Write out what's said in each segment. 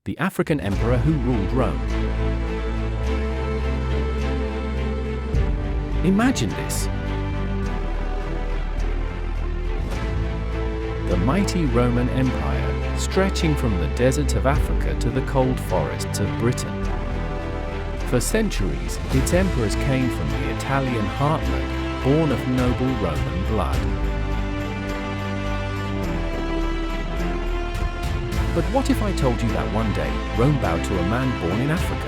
the African emperor who ruled Rome. Imagine this. The mighty Roman Empire, stretching from the deserts of Africa to the cold forests of Britain. For centuries, its emperors came from the Italian heartland, born of noble Roman blood. But what if I told you that one day, Rome bowed to a man born in Africa?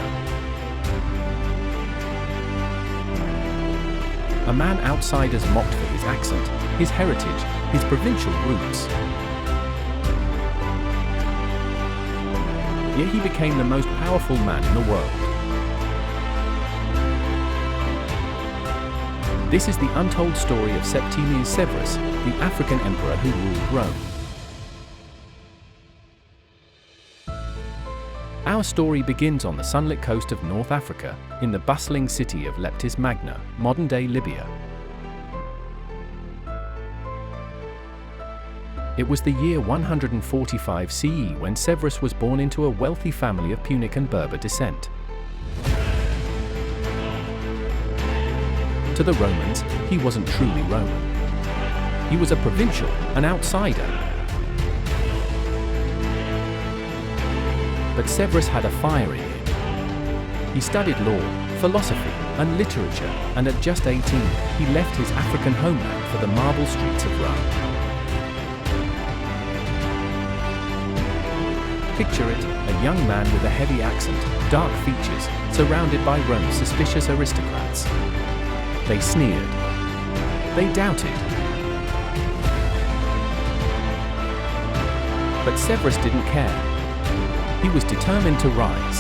A man outsiders mocked for his accent, his heritage, his provincial roots. Yet he became the most powerful man in the world. This is the untold story of Septimius Severus, the African emperor who ruled Rome. Our story begins on the sunlit coast of North Africa, in the bustling city of Leptis Magna, modern-day Libya. It was the year 145 CE when Severus was born into a wealthy family of Punic and Berber descent. To the Romans, he wasn't truly Roman. He was a provincial, an outsider. But Severus had a fire in him. He studied law, philosophy, and literature, and at just 18, he left his African homeland for the marble streets of Rome. Picture it, a young man with a heavy accent, dark features, surrounded by Rome's suspicious aristocrats. They sneered. They doubted. But Severus didn't care. He was determined to rise.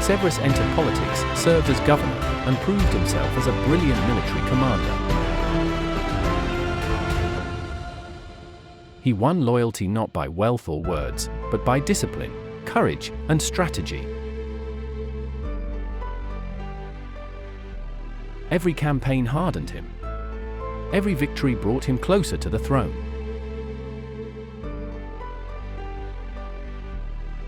Severus entered politics, served as governor, and proved himself as a brilliant military commander. He won loyalty not by wealth or words, but by discipline, courage, and strategy. Every campaign hardened him. Every victory brought him closer to the throne.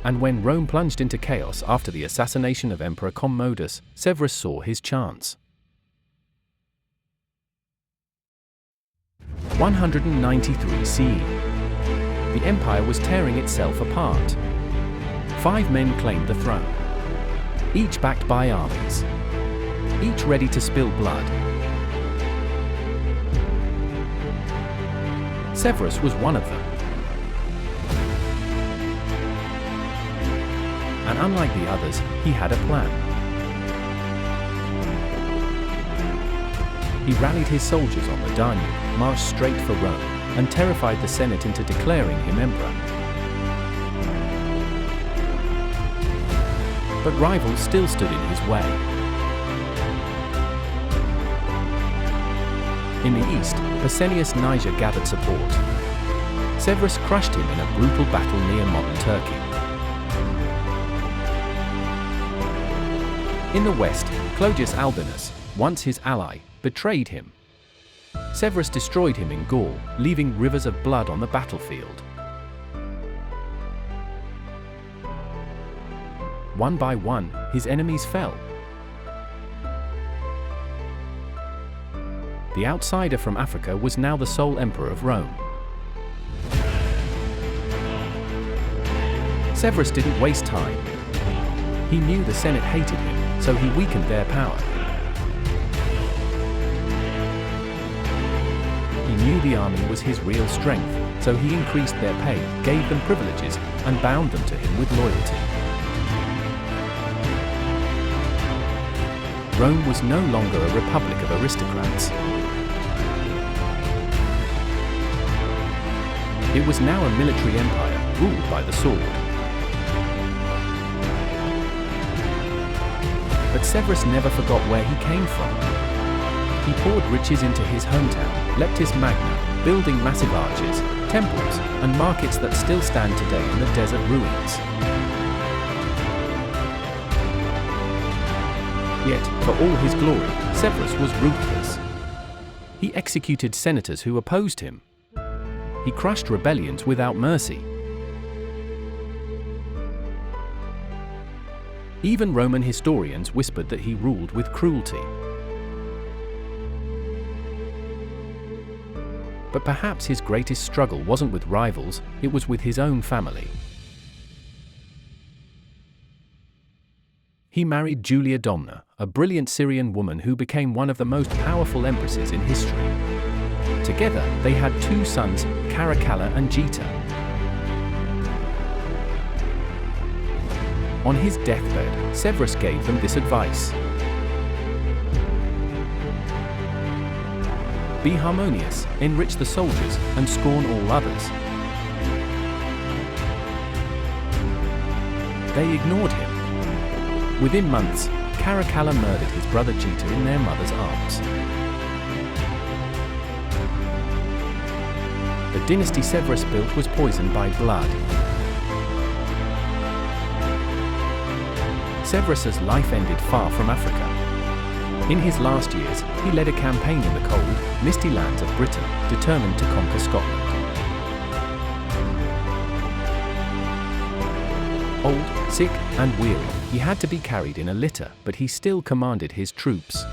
And when Rome plunged into chaos after the assassination of Emperor Commodus, Severus saw his chance. 193 CE. The empire was tearing itself apart. 5 men claimed the throne, each backed by armies, each ready to spill blood. Severus was one of them. And unlike the others, he had a plan. He rallied his soldiers on the Danube, marched straight for Rome, and terrified the Senate into declaring him emperor. But rivals still stood in his way. In the east, Pescennius Niger gathered support. Severus crushed him in a brutal battle near modern Turkey. In the west, Clodius Albinus, once his ally, betrayed him. Severus destroyed him in Gaul, leaving rivers of blood on the battlefield. One by one, his enemies fell. The outsider from Africa was now the sole emperor of Rome. Severus didn't waste time. He knew the Senate hated him, so he weakened their power. He knew the army was his real strength, so he increased their pay, gave them privileges, and bound them to him with loyalty. Rome was no longer a republic of aristocrats. It was now a military empire, ruled by the sword. But Severus never forgot where he came from. He poured riches into his hometown, Leptis Magna, building massive arches, temples, and markets that still stand today in the desert ruins. Yet, for all his glory, Severus was ruthless. He executed senators who opposed him. he crushed rebellions without mercy. Even Roman historians whispered that he ruled with cruelty. But perhaps his greatest struggle wasn't with rivals, it was with his own family. He married Julia Domna, a brilliant Syrian woman who became one of the most powerful empresses in history. Together, they had 2 sons, Caracalla and Geta. On his deathbed, Severus gave them this advice: be harmonious, enrich the soldiers, and scorn all others. They ignored him. Within months, Caracalla murdered his brother Geta in their mother's arms. The dynasty Severus built was poisoned by blood. Severus's life ended far from Africa. In his last years, he led a campaign in the cold, misty lands of Britain, determined to conquer Scotland. Old, sick, and weary, he had to be carried in a litter, but he still commanded his troops.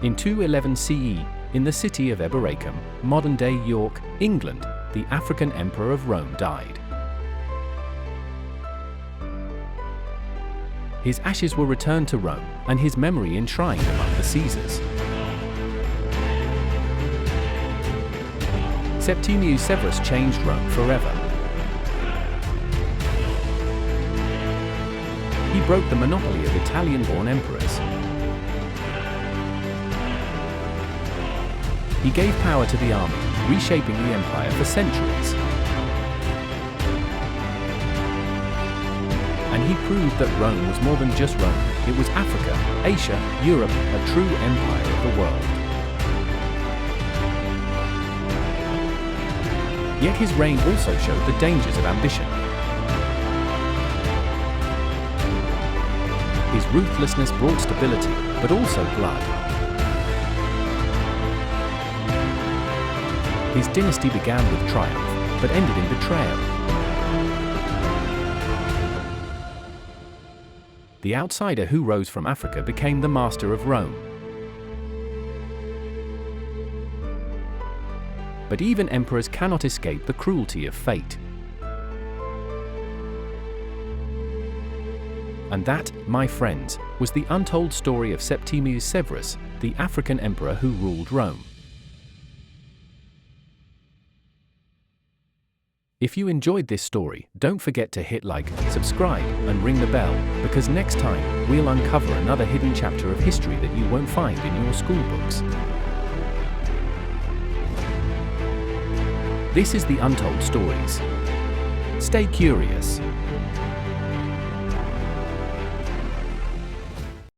In 211 CE, in the city of Eboracum, modern-day York, England, the African Emperor of Rome died. His ashes were returned to Rome, and his memory enshrined among the Caesars. Septimius Severus changed Rome forever. He broke the monopoly of Italian-born emperors. He gave power to the army, reshaping the empire for centuries. And he proved that Rome was more than just Rome, it was Africa, Asia, Europe, a true empire of the world. Yet his reign also showed the dangers of ambition. His ruthlessness brought stability, but also blood. His dynasty began with triumph, but ended in betrayal. The outsider who rose from Africa became the master of Rome. But even emperors cannot escape the cruelty of fate. And that, my friends, was the untold story of Septimius Severus, the African emperor who ruled Rome. If you enjoyed this story, don't forget to hit like, subscribe, and ring the bell, because next time, we'll uncover another hidden chapter of history that you won't find in your school books. This is the Untold Stories. Stay curious.